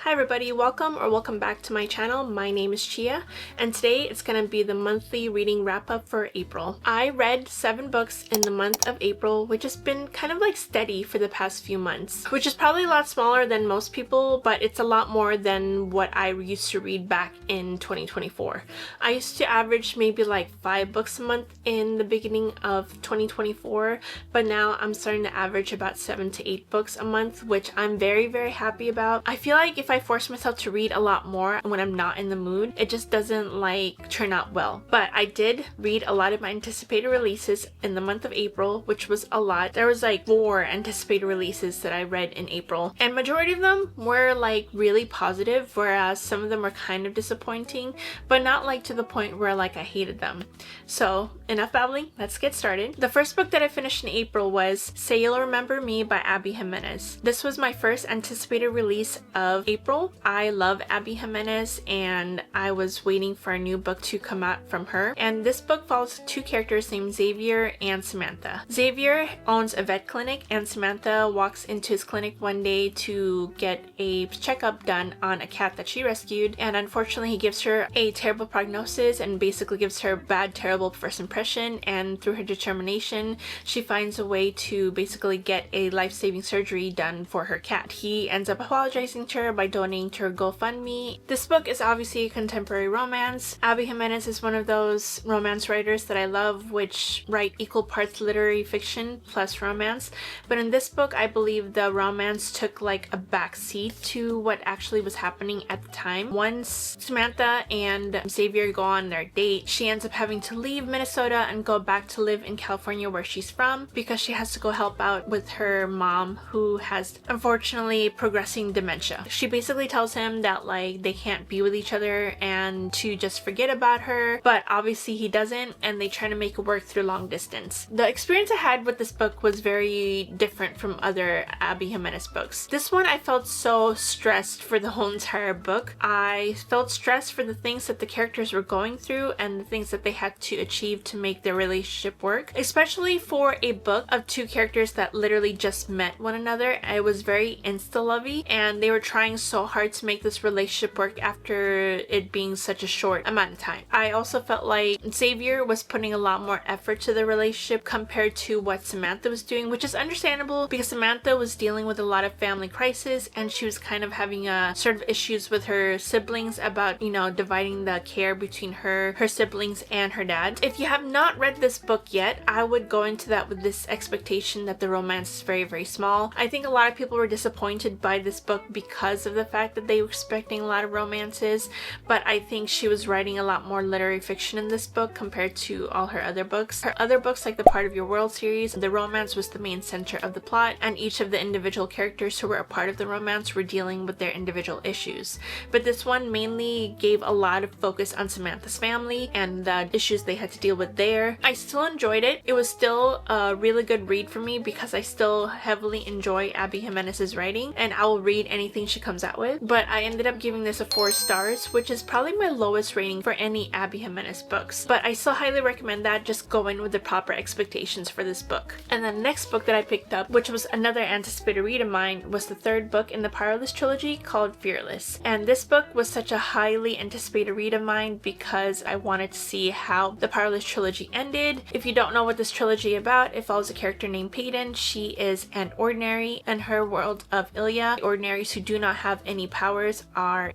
Hi everybody, welcome back to my channel. My name is Chia, and today it's going to be the monthly reading wrap-up for April. I read 7 books in the month of April, which has been kind of like steady for the past few months, which is probably a lot smaller than most people, but it's a lot more than what I used to read back in 2024. I used to average maybe like 5 books a month in the beginning of 2024, but now I'm starting to average about 7 to 8 books a month, which I'm very happy about. I feel like if I force myself to read a lot more when I'm not in the mood, it just doesn't like turn out well. But I did read a lot of my anticipated releases in the month of April, which was a lot. There was like 4 anticipated releases that I read in April, and majority of them were like really positive, whereas some of them were kind of disappointing, but not like to the point where like I hated them. So enough babbling, let's get started. The first book that I finished in April was Say You'll Remember Me by Abby Jimenez. This was my first anticipated release of April. I love Abby Jimenez, and I was waiting for a new book to come out from her. And this book follows 2 characters named Xavier and Samantha. Xavier owns a vet clinic, and Samantha walks into his clinic one day to get a checkup done on a cat that she rescued, and unfortunately he gives her a terrible prognosis and basically gives her bad, terrible first impression, and through her determination she finds a way to basically get a life-saving surgery done for her cat. He ends up apologizing to her by donating to her GoFundMe. This book is obviously a contemporary romance. Abby Jimenez is one of those romance writers that I love, which write equal parts literary fiction plus romance, but in this book I believe the romance took like a backseat to what actually was happening at the time. Once Samantha and Xavier go on their date, she ends up having to leave Minnesota and go back to live in California where she's from, because she has to go help out with her mom, who has unfortunately progressing dementia. She basically tells him that like they can't be with each other and to just forget about her, but obviously he doesn't, and they try to make it work through long distance. The experience I had with this book was very different from other Abby Jimenez books. This one I felt so stressed for the whole entire book. I felt stressed for the things that the characters were going through and the things that they had to achieve to make their relationship work, especially for a book of 2 characters that literally just met one another. It was very insta-lovey, and they were trying so hard to make this relationship work after it being such a short amount of time. I also felt like Xavier was putting a lot more effort to the relationship compared to what Samantha was doing, which is understandable because Samantha was dealing with a lot of family crisis, and she was kind of having sort of issues with her siblings about, you know, dividing the care between her siblings and her dad. If you have not read this book yet, I would go into that with this expectation that the romance is very small. I think a lot of people were disappointed by this book because of the fact that they were expecting a lot of romances, but I think she was writing a lot more literary fiction in this book compared to all her other books. Her other books, like the Part of Your World series, the romance was the main center of the plot, and each of the individual characters who were a part of the romance were dealing with their individual issues. But this one mainly gave a lot of focus on Samantha's family and the issues they had to deal with there. I still enjoyed it. It was still a really good read for me because I still heavily enjoy Abby Jimenez's writing, and I will read anything she comes out with, but I ended up giving this a 4 stars, which is probably my lowest rating for any Abby Jimenez books, but I still highly recommend that. Just go in with the proper expectations for this book. And the next book that I picked up, which was another anticipated read of mine, was the 3rd book in the Powerless trilogy called Fearless. And this book was such a highly anticipated read of mine because I wanted to see how the Powerless trilogy ended. If you don't know what this trilogy is about, it follows a character named Peyton. She is an ordinary in her world of Ilya. Ordinaries who do not have any powers are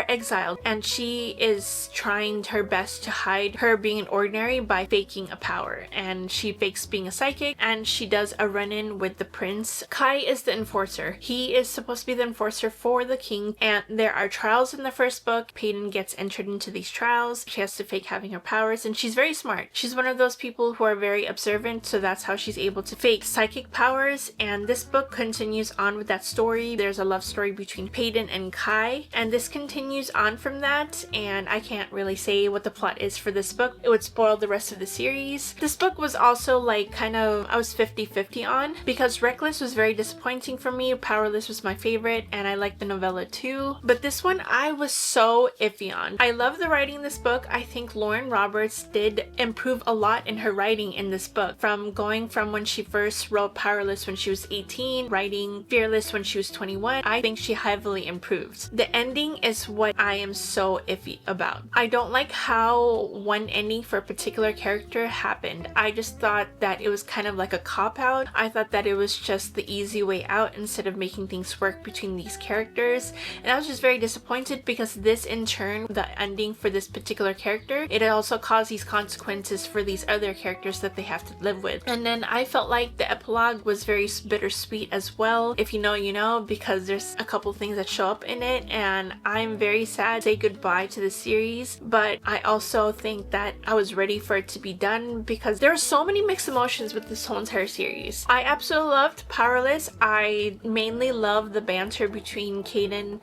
exiled, and she is trying her best to hide her being an ordinary by faking a power, and she fakes being a psychic, and she does a run-in with the prince. Kai is the enforcer. He is supposed to be the enforcer for the king, and there are trials in the first book. Peyton gets entered into these trials. She has to fake having her powers, and she's very smart. She's one of those people who are very observant, so that's how she's able to fake psychic powers, and this book continues on with that story. There's a love story between Peyton and Kai, and this continues on from that, and I can't really say what the plot is for this book. It would spoil the rest of the series. This book was also like I was 50-50 on, because Reckless was very disappointing for me. Powerless was my favorite, and I liked the novella too, but this one I was so iffy on. I love the writing in this book. I think Lauren Roberts did improve a lot in her writing in this book, from going from when she first wrote Powerless when she was 18, writing Fearless when she was 21. I think she heavily improved. The ending is what I am so iffy about. I don't like how one ending for a particular character happened. I just thought that it was kind of like a cop-out. I thought that it was just the easy way out instead of making things work between these characters. And I was just very disappointed because this in turn, the ending for this particular character, it also caused these consequences for these other characters that they have to live with. And then I felt like the epilogue was very bittersweet as well. If you know, you know, because there's a couple things that show up in it, and I'm very sad to say goodbye to the series, but I also think that I was ready for it to be done because there are so many mixed emotions with this whole entire series. I absolutely loved Powerless. I mainly love the banter between Caden?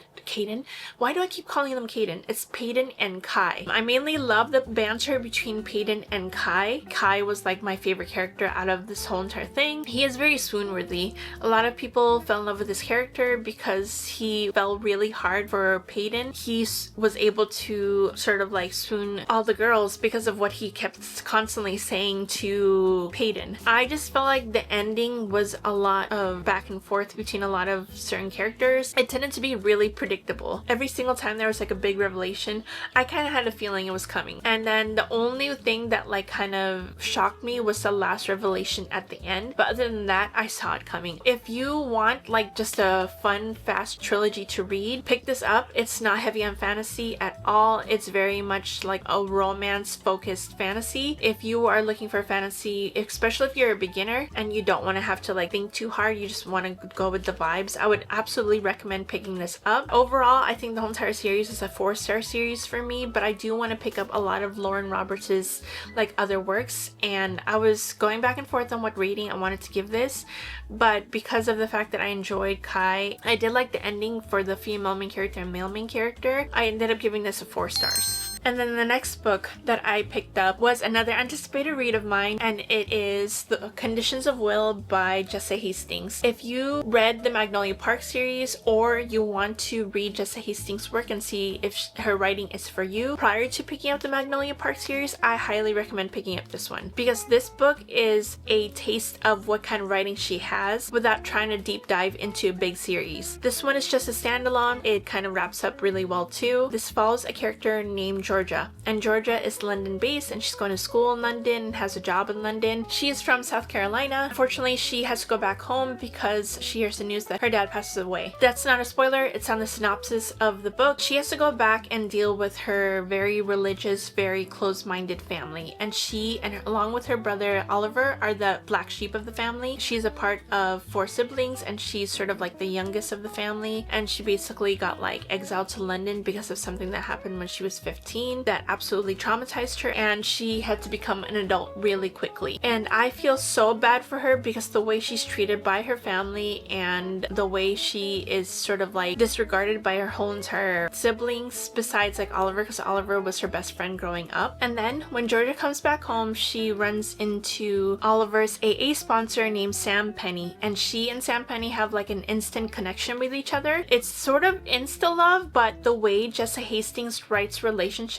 Why do I keep calling them Caden? It's Peyton and Kai. I mainly love the banter between Peyton and Kai. Kai was like my favorite character out of this whole entire thing. He is very swoon-worthy. A lot of people fell in love with this character because he fell really hard for Peyton. He was able to sort of like swoon all the girls because of what he kept constantly saying to Peyton. I just felt like the ending was a lot of back and forth between a lot of certain characters. It tended to be really predictable. Every single time there was like a big revelation, I kind of had a feeling it was coming. And then the only thing that like kind of shocked me was the last revelation at the end. But other than that, I saw it coming. If you want like just a fun, fast trilogy to read, pick this up. It's not heavy on fantasy at all. It's very much like a romance-focused fantasy. If you are looking for fantasy, especially if you're a beginner and you don't want to have to like think too hard, you just want to go with the vibes, I would absolutely recommend picking this up. Overall, I think the whole entire series is a 4-star series for me, but I do want to pick up a lot of Lauren Roberts' like other works, and I was going back and forth on what rating I wanted to give this, but because of the fact that I enjoyed Kai, I did like the ending for the female main character and male main character, I ended up giving this a 4 stars. And then the next book that I picked up was another anticipated read of mine, and it is The Conditions of Will by Jessa Hastings. If you read the Magnolia Park series, or you want to read Jessa Hastings' work and see if her writing is for you, prior to picking up the Magnolia Park series, I highly recommend picking up this one, because this book is a taste of what kind of writing she has without trying to deep dive into a big series. This one is just a standalone. It kind of wraps up really well too. This follows a character named Georgia, and Georgia is London based, and she's going to school in London and has a job in London. She is from South Carolina. Unfortunately, she has to go back home because she hears the news that her dad passes away. That's not a spoiler, it's on the synopsis of the book. She has to go back and deal with her very religious, very close-minded family, and she and along with her brother Oliver are the black sheep of the family. She's a part of 4 siblings, and she's sort of like the youngest of the family, and she basically got like exiled to London because of something that happened when she was 15 that absolutely traumatized her, and she had to become an adult really quickly. And I feel so bad for her because the way she's treated by her family and the way she is sort of like disregarded by her whole entire siblings, besides like Oliver, because Oliver was her best friend growing up. And then when Georgia comes back home, she runs into Oliver's AA sponsor named Sam Penny, and she and Sam Penny have like an instant connection with each other. It's sort of insta love, but the way Jessa Hastings writes relationships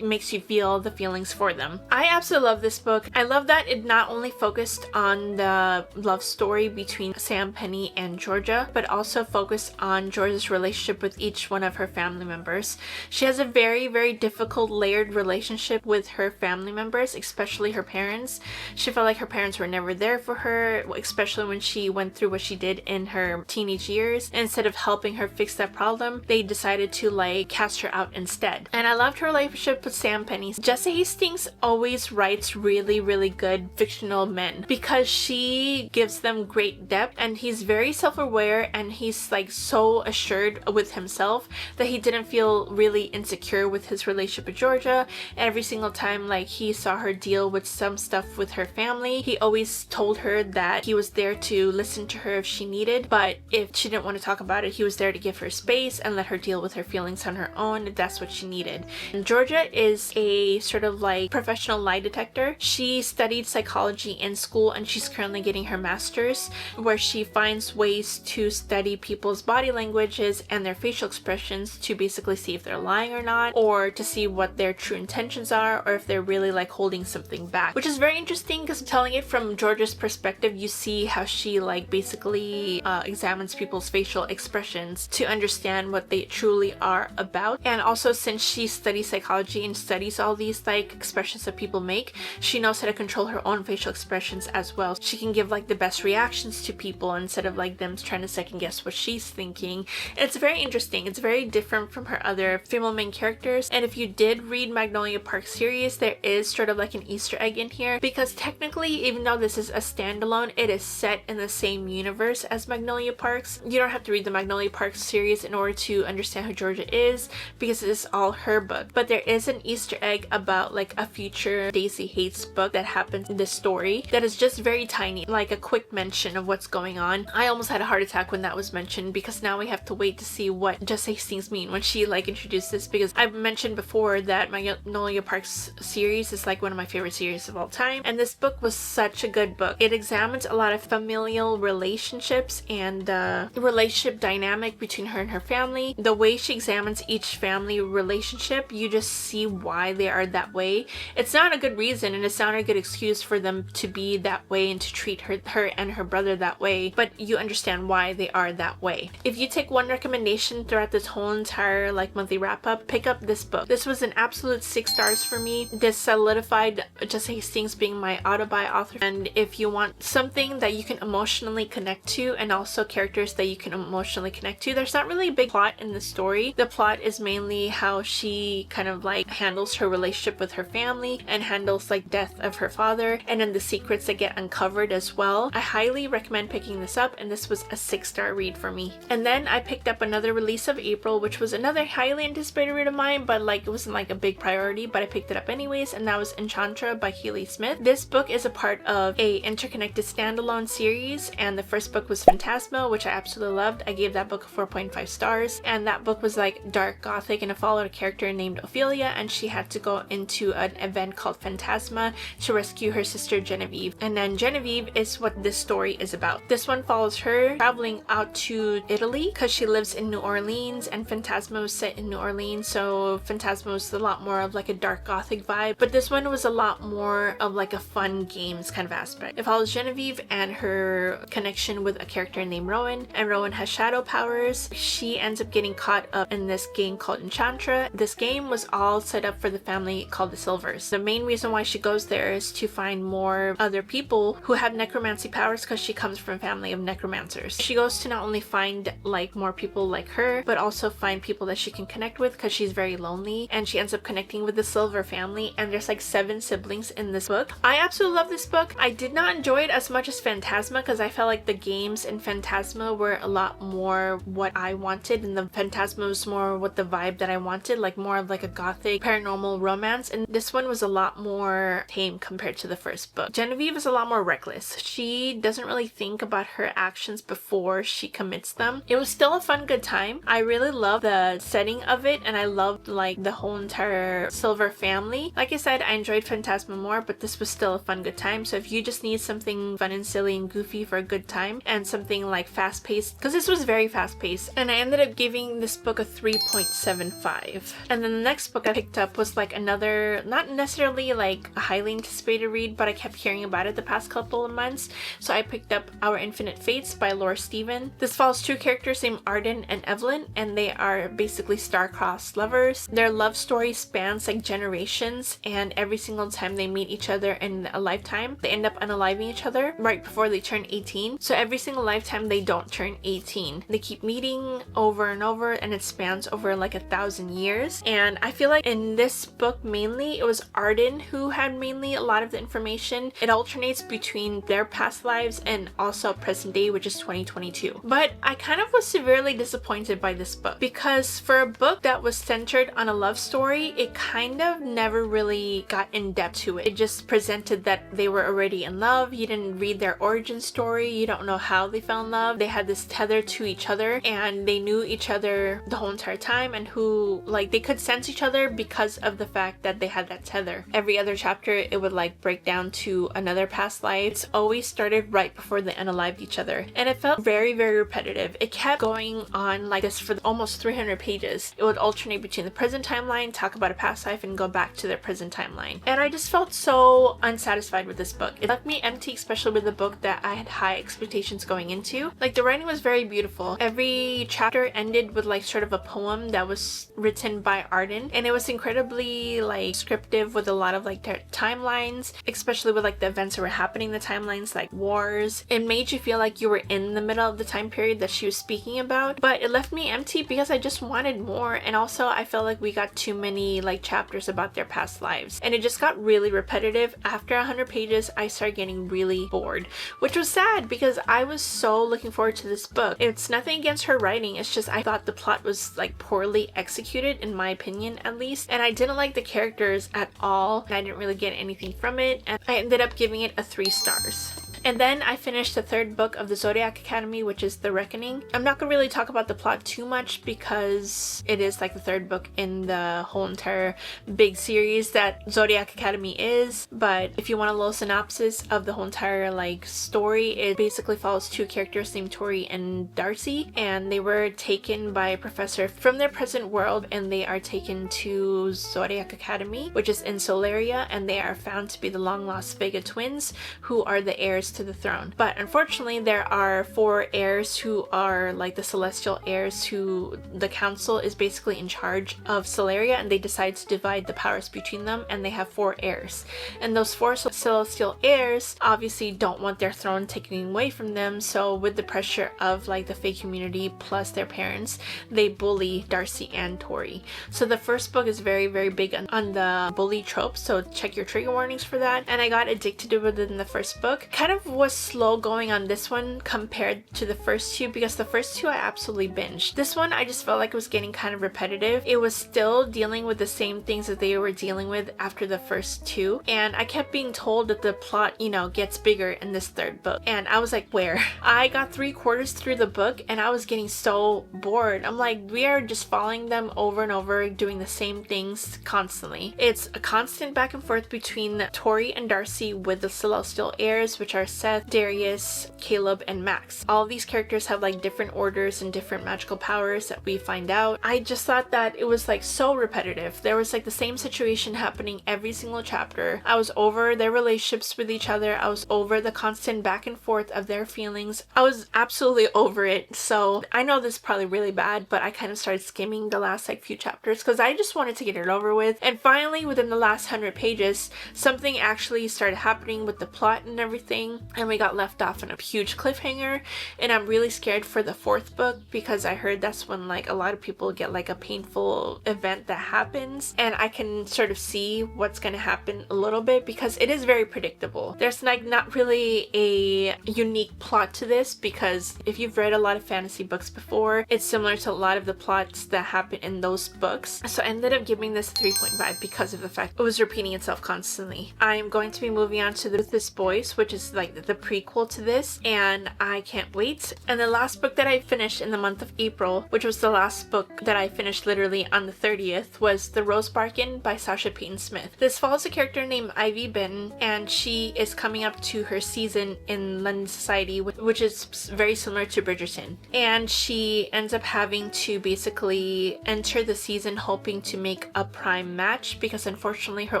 makes you feel the feelings for them. I absolutely love this book. I love that it not only focused on the love story between Sam Penny and Georgia, but also focused on Georgia's relationship with each one of her family members. She has a very, very difficult layered relationship with her family members, especially her parents. She felt like her parents were never there for her, especially when she went through what she did in her teenage years. Instead of helping her fix that problem, they decided to like cast her out instead. And I loved her relationship with Sam Penny. Jessa Hastings always writes really, really good fictional men because she gives them great depth, and he's very self-aware, and he's like so assured with himself that he didn't feel really insecure with his relationship with Georgia. Every single time like he saw her deal with some stuff with her family, he always told her that he was there to listen to her if she needed, but if she didn't want to talk about it, he was there to give her space and let her deal with her feelings on her own if that's what she needed. And Georgia is a sort of like professional lie detector. She studied psychology in school and she's currently getting her master's, where she finds ways to study people's body languages and their facial expressions to basically see if they're lying or not, or to see what their true intentions are, or if they're really like holding something back, which is very interesting because telling it from Georgia's perspective, you see how she like basically examines people's facial expressions to understand what they truly are about. And also, since she studies psychology and studies all these like expressions that people make, she knows how to control her own facial expressions as well. She can give like the best reactions to people instead of like them trying to second guess what she's thinking. And it's very interesting. It's very different from her other female main characters. And if you did read Magnolia Park series, there is sort of like an Easter egg in here, because technically, even though this is a standalone, it is set in the same universe as Magnolia Parks. You don't have to read the Magnolia Parks series in order to understand who Georgia is, because it is all her book. But there is an Easter egg about like a future Daisy Hates book that happens in this story that is just very tiny, like a quick mention of what's going on. I almost had a heart attack when that was mentioned, because now we have to wait to see what Just Hastings mean when she like introduced this, because I've mentioned before that Magnolia Parks series is like one of my favorite series of all time, and this book was such a good book. It examines a lot of familial relationships and the relationship dynamic between her and her family. The way she examines each family relationship, you just see why they are that way. It's not a good reason and it's not a good excuse for them to be that way and to treat her and her brother that way, but you understand why they are that way. If you take one recommendation throughout this whole entire like monthly wrap up, pick up this book. This was an absolute 6 stars for me. This solidified Just Hastings being my auto-buy author. And if you want something that you can emotionally connect to, and also characters that you can emotionally connect to, there's not really a big plot in the story. The plot is mainly how she kind of like handles her relationship with her family and handles like death of her father, and then the secrets that get uncovered as well. I highly recommend picking this up, and this was a 6-star read for me. And then I picked up another release of April, which was another highly anticipated read of mine, but like it wasn't like a big priority, but I picked it up anyways, and that was Enchantra by Keely Smith. This book is a part of a interconnected standalone series, and the first book was Phantasma, which I absolutely loved. I gave that book 4.5 stars, and that book was like dark gothic, and it followed a character named Ophelia, and she had to go into an event called Phantasma to rescue her sister Genevieve. And then Genevieve is what this story is about. This one follows her traveling out to Italy because she lives in New Orleans, and Phantasma was set in New Orleans, so Phantasma was a lot more of like a dark gothic vibe, but this one was a lot more of like a fun games kind of aspect. It follows Genevieve and her connection with a character named Rowan, and Rowan has shadow powers. She ends up getting caught up in this game called Enchantra. This game was all set up for the family called the Silvers. The main reason why she goes there is to find more other people who have necromancy powers, because she comes from a family of necromancers. She goes to not only find like more people like her, but also find people that she can connect with, because she's very lonely, and she ends up connecting with the Silver family, and there's like 7 siblings in this book. I absolutely love this book. I did not enjoy it as much as Phantasma, because I felt like the games in Phantasma were a lot more what I wanted, and the Phantasma was more what the vibe that I wanted, like more of like a gothic paranormal romance, and this one was a lot more tame compared to the first book. Genevieve is a lot more reckless. She doesn't really think about her actions before she commits them. It was still a fun good time. I really love the setting of it, and I loved like the whole entire Silver family. Like I said, I enjoyed Phantasma more, but this was still a fun good time. So if you just need something fun and silly and goofy for a good time, and something like fast paced, because this was very fast paced, and I ended up giving this book a 3.75. And then the next book I picked up was like another, not necessarily like a highly anticipated read, but I kept hearing about it the past couple of months, so I picked up Our Infinite Fates by Laura Steven. This follows 2 characters named Arden and Evelyn, and they are basically star-crossed lovers. Their love story spans like generations, and every single time they meet each other in a lifetime, they end up unaliving each other right before they turn 18. So every single lifetime they don't turn 18. They keep meeting over and over, and it spans over like 1,000 years. And I feel like in this book mainly it was Arden who had mainly a lot of the information. It alternates between their past lives and also present day, which is 2022. But I kind of was severely disappointed by this book, because for a book that was centered on a love story, it kind of never really got in depth to it. It just presented that they were already in love. You didn't read their origin story. You don't know how they fell in love. They had this tether to each other, and they knew each other the whole entire time, and who like they could sense each each other because of the fact that they had that tether. Every other chapter it would like break down to another past life. It's always started right before they unalived each other, and it felt very, very repetitive. It kept going on like this for almost 300 pages. It would alternate between the present timeline, talk about a past life, and go back to their present timeline. And I just felt so unsatisfied with this book. It left me empty, especially with a book that I had high expectations going into. Like, the writing was very beautiful. Every chapter ended with like sort of a poem that was written by Arden, and it was incredibly like descriptive with a lot of like their timelines, especially with like the events that were happening in the timelines, like wars. It made you feel like you were in the middle of the time period that she was speaking about, but it left me empty because I just wanted more. And also I felt like we got too many like chapters about their past lives, and it just got really repetitive. After 100 pages I started getting really bored, which was sad because I was so looking forward to this book. It's nothing against her writing, it's just I thought the plot was like poorly executed, in my opinion at least, and I didn't like the characters at all, and I didn't really get anything from it, and I ended up giving it a 3 stars. And then I finished the 3rd book of the Zodiac Academy, which is The Reckoning. I'm not gonna really talk about the plot too much because it is like the 3rd book in the whole entire big series that Zodiac Academy is. But if you want a little synopsis of the whole entire like story, it basically follows 2 characters named Tori and Darcy, and they were taken by a professor from their present world, and they are taken to Zodiac Academy, which is in Solaria, and they are found to be the long lost Vega twins, who are the heirs to the throne. But unfortunately there are 4 heirs who are like the celestial heirs, who the council is basically in charge of Solaria, and they decide to divide the powers between them, and they have 4 heirs, and those 4 celestial heirs obviously don't want their throne taken away from them. So with the pressure of like the Fae community plus their parents, they bully Darcy and Tori. So the 1st book is very, very big on the bully trope, so check your trigger warnings for that. And I got addicted to it within the 1st book. Kind of was slow going on this one compared to the first 2, because the first 2 I absolutely binged. This one I just felt like it was getting kind of repetitive. It was still dealing with the same things that they were dealing with after the first 2, and I kept being told that the plot, you know, gets bigger in this 3rd book, and I was like, where? I got 3/4 through the book and I was getting so bored. I'm like, we are just following them over and over, doing the same things constantly. It's a constant back and forth between Tori and Darcy with the celestial heirs, which are Seth, Darius, Caleb, and Max. All of these characters have like different orders and different magical powers that we find out. I just thought that it was like so repetitive. There was like the same situation happening every single chapter. I was over their relationships with each other. I was over the constant back and forth of their feelings. I was absolutely over it. So I know this is probably really bad, but I kind of started skimming the last like few chapters because I just wanted to get it over with. And finally, within the last 100 pages, something actually started happening with the plot and everything, and we got left off on a huge cliffhanger. And I'm really scared for the 4th book because I heard that's when like a lot of people get like a painful event that happens, and I can sort of see what's going to happen a little bit because it is very predictable. There's like not really a unique plot to this, because if you've read a lot of fantasy books before, it's similar to a lot of the plots that happen in those books. So I ended up giving this a 3.5 because of the fact it was repeating itself constantly. I am going to be moving on to This Boys, which is like the prequel to this, and I can't wait. And the last book that I finished in the month of April, which was the last book that I finished literally on the 30th, was The Rose Bargain by Sasha Payton Smith. This follows a character named Ivy Benton, and she is coming up to her season in London society, which is very similar to Bridgerton. And she ends up having to basically enter the season hoping to make a prime match, because unfortunately her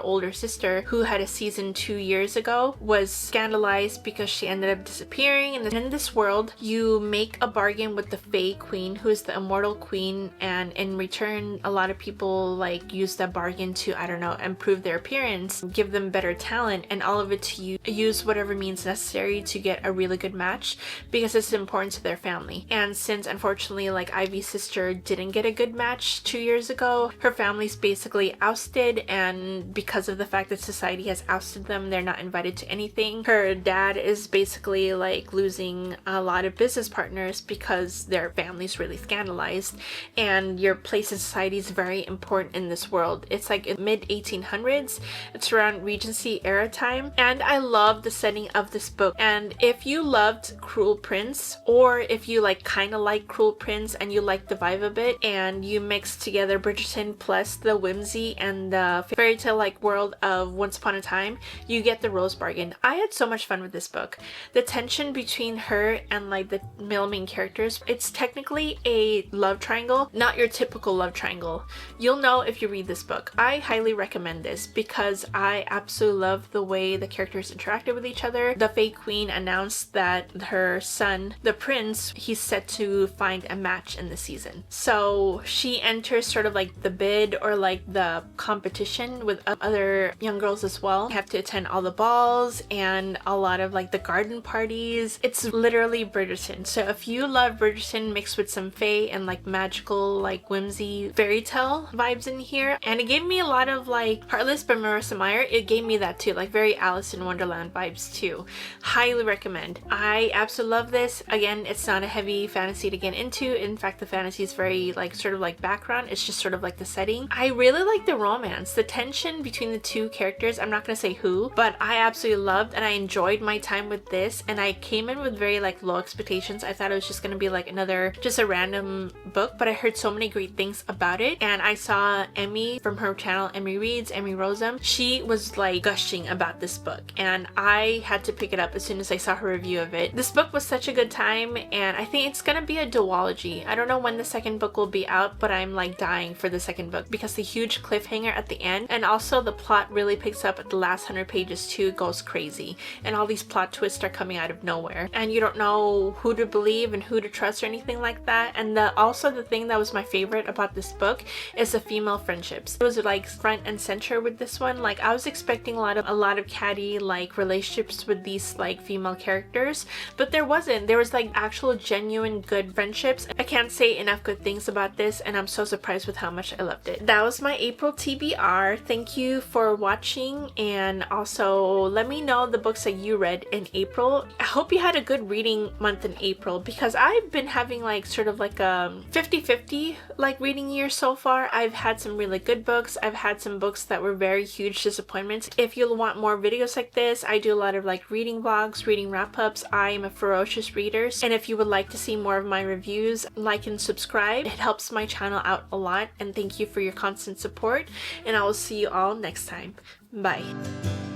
older sister, who had a season 2 years ago, was scandalized because she ended up disappearing. And in this world, you make a bargain with the Fae Queen, who is the immortal queen, and in return a lot of people like use that bargain to, I don't know, improve their appearance, give them better talent, and all of it to use whatever means necessary to get a really good match, because it's important to their family. And since unfortunately like Ivy's sister didn't get a good match 2 years ago, her family's basically ousted, and because of the fact that society has ousted them, they're not invited to anything. Her dad dad is basically like losing a lot of business partners because their family's really scandalized, and your place in society is very important in this world. It's like in mid 1800s. It's around Regency era time, and I love the setting of this book. And if you loved Cruel Prince, or if you like kind of like Cruel Prince and you like the vibe a bit, and you mix together Bridgerton plus the whimsy and the fairy tale like world of Once Upon a Time, you get the rose bargain. I had so much fun with this book. The tension between her and like the male main characters, it's technically a love triangle, not your typical love triangle. You'll know if you read this book. I highly recommend this because I absolutely love the way the characters interacted with each other. The Fae Queen announced that her son, the prince, he's set to find a match in the season. So she enters sort of like the bid or like the competition with other young girls as well. You have to attend all the balls and a lot of like the garden parties. It's literally Bridgerton. So if you love Bridgerton mixed with some fae and like magical like whimsy fairy tale vibes in here, and it gave me a lot of like Heartless by Marissa Meyer, it gave me that too, like very Alice in Wonderland vibes too. Highly recommend. I absolutely love this. Again, it's not a heavy fantasy to get into. In fact, the fantasy is very like sort of like background. It's just sort of like the setting. I really like the romance, the tension between the two characters. I'm not gonna say who, but I absolutely loved and I enjoyed my time with this, and I came in with very like low expectations. I thought it was just gonna be like another just a random book, but I heard so many great things about it. And I saw Emmy from her channel, Emmy Reads, Emmy Rosem. She was like gushing about this book, and I had to pick it up as soon as I saw her review of it. This book was such a good time, and I think it's gonna be a duology. I don't know when the second book will be out, but I'm like dying for the second book because the huge cliffhanger at the end, and also the plot really picks up at the last 100 pages too, goes crazy, and all these plot twists are coming out of nowhere, and you don't know who to believe and who to trust or anything like that. And also the thing that was my favorite about this book is the female friendships. It was like front and center with this one. Like I was expecting a lot of catty like relationships with these like female characters, but there wasn't. There was like actual genuine good friendships. I can't say enough good things about this, and I'm so surprised with how much I loved it. That was my April TBR. Thank you for watching, and also let me know the books that you read in April. I hope you had a good reading month in April, because I've been having like sort of like a 50-50 like reading year so far. I've had some really good books. I've had some books that were very huge disappointments. If you want more videos like this, I do a lot of like reading vlogs, reading wrap-ups. I am a ferocious reader, and if you would like to see more of my reviews, like and subscribe. It helps my channel out a lot, and thank you for your constant support, and I will see you all next time. Bye.